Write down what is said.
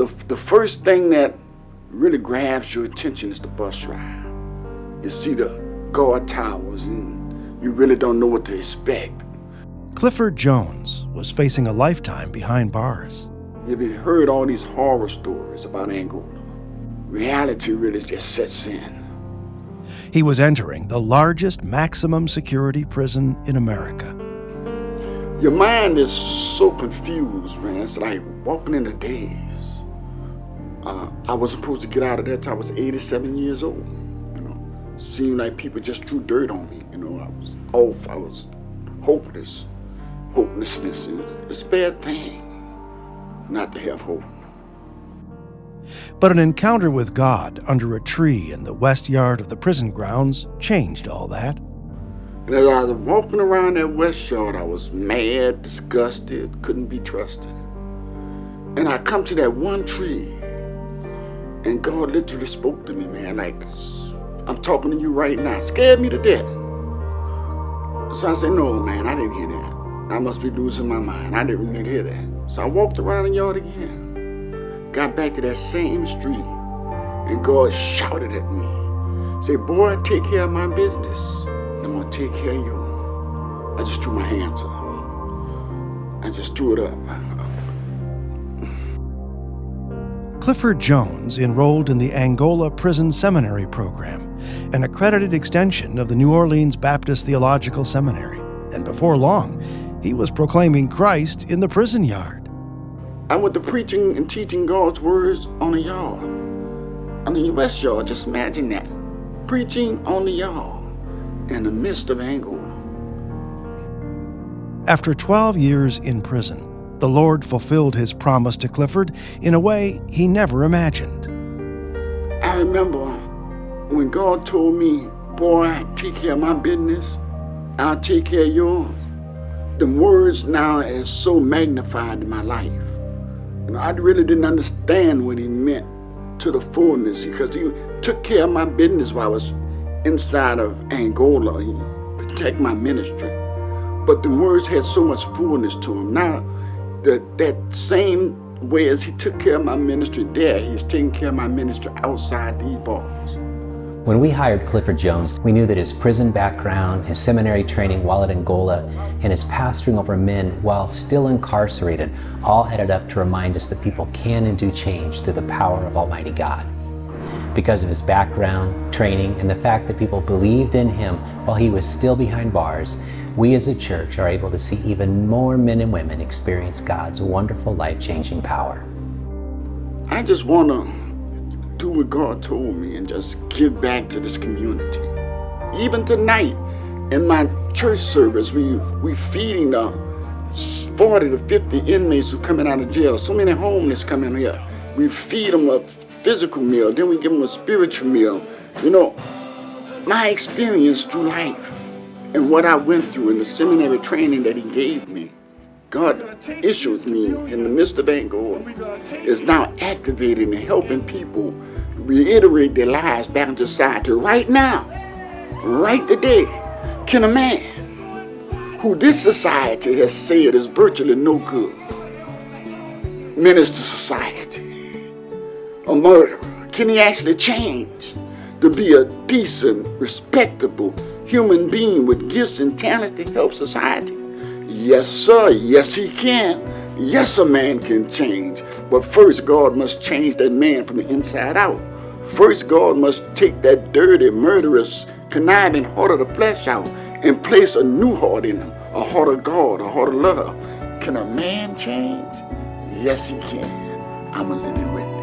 the first thing that really grabs your attention is the bus ride. You see the guard towers and you really don't know what to expect. Clifford Jones was facing a lifetime behind bars. You've heard all these horror stories about Angola. Reality really just sets in. He was entering the largest maximum security prison in America. Your mind is so confused, man. It's like walking in a daze. I was supposed to get out of there till I was 87 years old. Seemed like people just threw dirt on me. I was off. I was hopeless. Hopelessness is a bad thing not to have hope. But an encounter with God under a tree in the west yard of the prison grounds changed all that. And as I was walking around that west yard, I was mad, disgusted, couldn't be trusted. And I come to that one tree, and God literally spoke to me, man, like, I'm talking to you right now. It scared me to death. So I said, no, man, I didn't hear that. I must be losing my mind. I didn't really hear that. So I walked around the yard again. Got back to that same street, and God shouted at me. Said, boy, take care of my business, and I'm gonna take care of you. I just threw my hands up. I just threw it up. Clifford Jones enrolled in the Angola Prison Seminary program, an accredited extension of the New Orleans Baptist Theological Seminary. And before long, he was proclaiming Christ in the prison yard. I went to preaching and teaching God's words on the yard. On the West Yard, just imagine that. Preaching on the yard in the midst of Angola. After 12 years in prison, the Lord fulfilled his promise to Clifford in a way he never imagined. I remember when God told me, boy, take care of my business, I'll take care of yours. The words now is so magnified in my life. I really didn't understand what he meant to the fullness, because he took care of my business while I was inside of Angola. He protected my ministry. But the words had so much fullness to them. Now, that same way as he took care of my ministry there, he's taking care of my ministry outside these bars. When we hired Clifford Jones, we knew that his prison background, his seminary training while at Angola, and his pastoring over men while still incarcerated all added up to remind us that people can and do change through the power of Almighty God. Because of his background, training, and the fact that people believed in him while he was still behind bars, we as a church are able to see even more men and women experience God's wonderful life-changing power. I just want to do what God told me and just give back to this community. Even tonight in my church service, we feeding the 40 to 50 inmates who coming out of jail. So many homeless coming here. We feed them a physical meal, then we give them a spiritual meal. My experience through life and what I went through in the seminary training that he gave me, God issued me in the midst of Angola, is now activating and helping people reiterate their lives back into society. Right now, right today, can a man who this society has said is virtually no good minister society, a murderer, can he actually change to be a decent, respectable human being with gifts and talents to help society? Yes, sir. Yes, he can. Yes, a man can change. But first, God must change that man from the inside out. First, God must take that dirty, murderous, conniving heart of the flesh out and place a new heart in him, a heart of God, a heart of love. Can a man change? Yes, he can. I'm a living witness.